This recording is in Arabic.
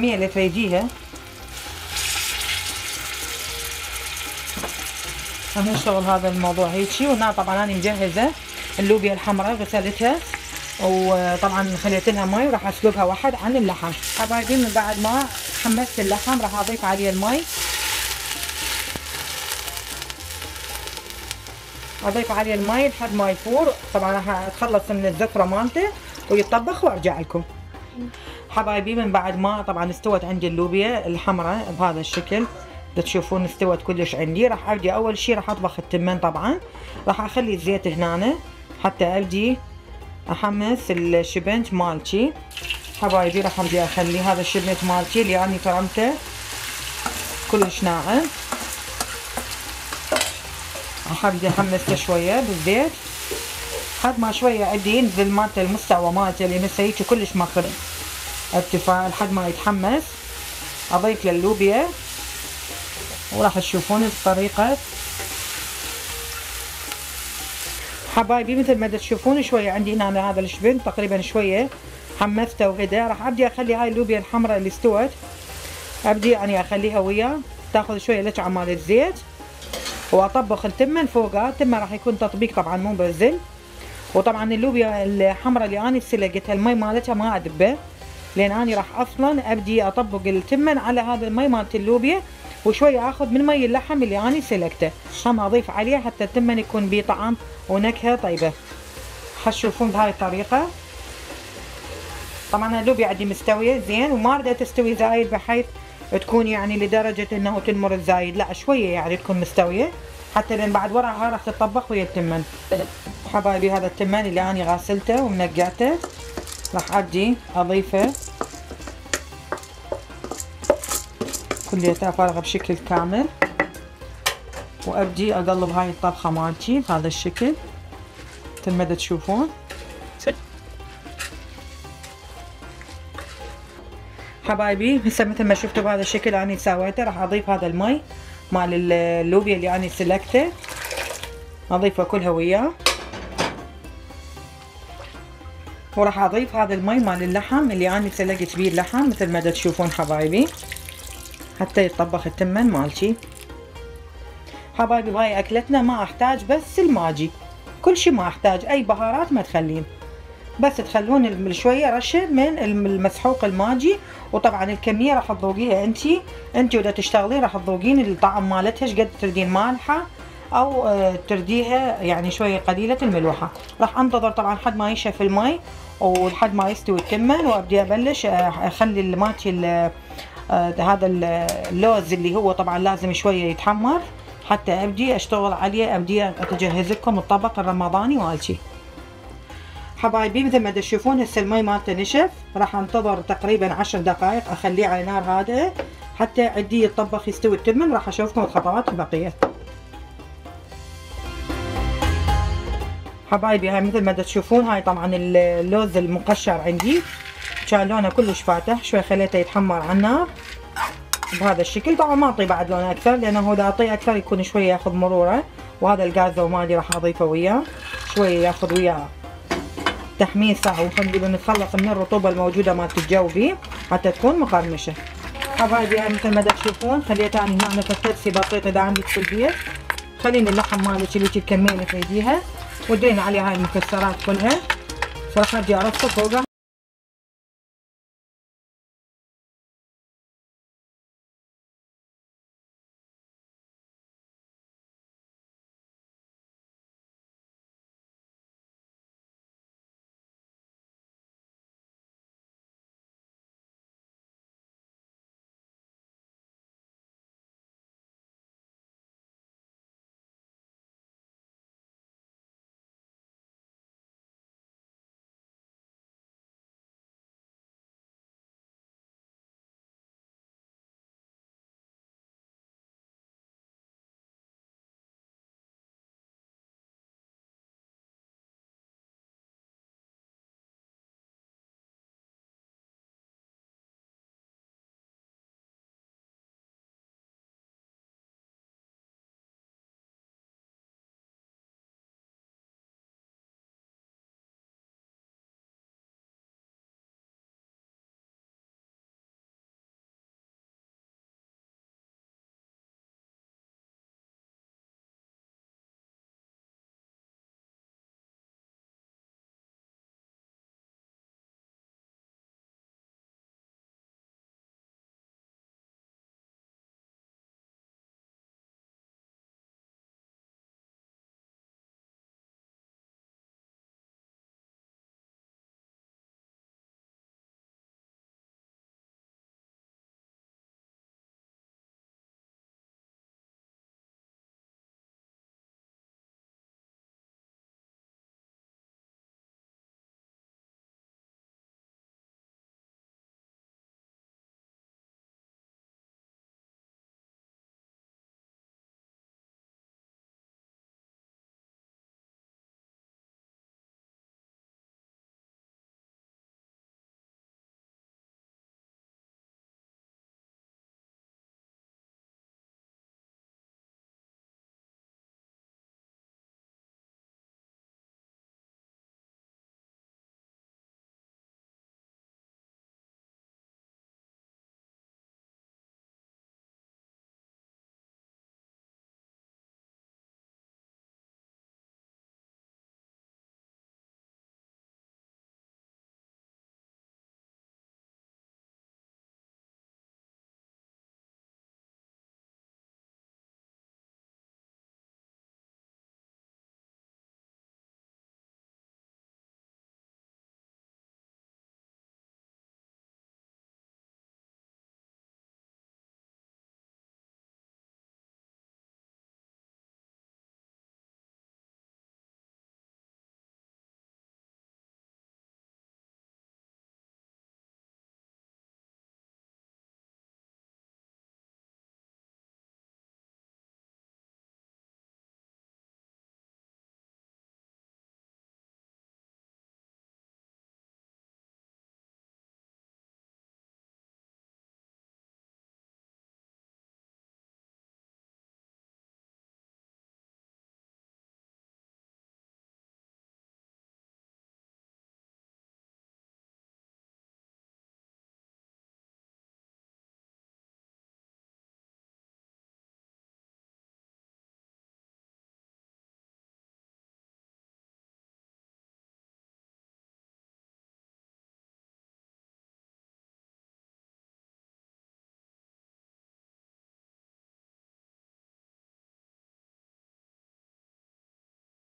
الكمية اللي تريديها. راح نشتغل هذا الموضوع هيجي. وهنا طبعا انا مجهزة اللوبيا الحمراء، غسلتها وطبعا خليت لها مي وراح اسلقها واحد عن اللحم. حبايبي من بعد ما حمست اللحم راح اضيف عليه المي، اضيف عليه المي لحد ما يفور. طبعا راح اتخلص من الزفرة مالته ويطبخ وارجع لكم. حبايبي من بعد ما طبعا استوت عندي اللوبيا الحمراء بهذا الشكل، تشوفون استوت كلش عندي. راح ابدي اول شي راح اطبخ التمن. طبعا راح اخلي الزيت هنا حتى ابدي احمس الشبنت مالتي. حبايبي راح ابدي اخلي هذا الشبنت مالتي اللي اني فرمته كلش ناعم، راح ابدي احمسه شويه بالزيت لحد ما شويه عندي ينزل مالته المستوى مالته اللي هسه هيك كلش ماخذ ارتفاع لحد ما يتحمس. اضيف لللوبيا وراح تشوفون الطريقه. حبايبي مثل ما تشوفون شويه عندي هنا هذا الشبن تقريبا شويه حمسته وغدا. راح ابدي اخلي هاي اللوبيا الحمراء اللي استوت ابدي يعني اخليها وياه تاخذ شويه لسعه مال الزيت، واطبخ التمن فوقها. التمن راح يكون تطبيق طبعا مو بزل. وطبعا اللوبيا الحمراء اللي اني سلقتها المي مالتها ما ادبه، لان اني راح اصلا ابدي اطبق التمن على هذا المي مالت اللوبيا، وشويه اخذ من مي اللحم اللي اني سلقته هم اضيف عليه حتى التمن يكون بيه طعم ونكهه طيبه. حتشوفون بهاي الطريقه. طبعا اللوبيا عندي مستويه زين وما اريدها تستوي زايد بحيث تكون يعني لدرجه انه تنمر الزايد، لا شويه يعني تكون مستويه حتى لين بعد وراها راح تطبخ ويا التمن. حبايبي هذا التمن اللي اني غاسلته ومنقعته راح ابدي اضيفه كليته افرغه بشكل كامل، وابدي اقلب هاي الطبخه مالتي بهذا الشكل مثل ما تشوفون. حبايبي هسه مثل ما شفتوا بهذا الشكل اني سويته. راح اضيف هذا المي مال اللوبيا اللي اني سلقته اضيفه كلها وياه، وراح اضيف هذا المي مال اللحم اللي اني سلقت بيه اللحم مثل ما تشوفون حبايبي حتى يتطبخ التمن مالتي. حبايبي بهاي اكلتنا ما احتاج بس الماجي، كل شي ما احتاج اي بهارات ما تخلين، بس تخلون شويه رشه من المسحوق الماجي. وطبعا الكميه راح تذوقيها انتي ودا تشتغلين راح تذوقين الطعم مالتها ايش قد تردين مالحه او ترديها يعني شويه قليله الملوحه. راح انتظر طبعا لحد ما ينشف المي ولحد ما يستوي التمن، وابدي ابلش اخلي مالتي هذا اللوز اللي هو طبعا لازم شويه يتحمر حتى ابدي اشتغل عليه، ابدي اتجهز لكم الطبق الرمضاني مالتي. حبايبي مثل ما تشوفون هسه المي مالته نشف. راح انتظر تقريبا 10 دقائق اخليه على نار هادئه حتى عندي يتطبخ يستوي التمن. راح اشوفكم الخطوات البقيه. حبايبي هاي مثل ما تشوفون هاي طبعا اللوز المقشر عندي كان لونه كلش فاتح، شوي خليته يتحمر على النار بهذا الشكل. طبعا ما اعطيه بعد لون اكثر لانه اذا اعطيه اكثر يكون شويه ياخذ مروره. وهذا الغازو مالي راح اضيفه وياه شويه ياخذ وياه تحميصه ونتخلص من الرطوبه الموجوده مالت الجو بيه حتى تكون مقرمشه. حبايبي هاي مثل ما تشوفون خليت اني هنا فترسي بسيطه اذا عندك في البيت. خليني اللحم مالك اللي الكميه اللي تريديها ودينا عليها هاي المكسرات كلها. فراح ارجع ارصه فوقها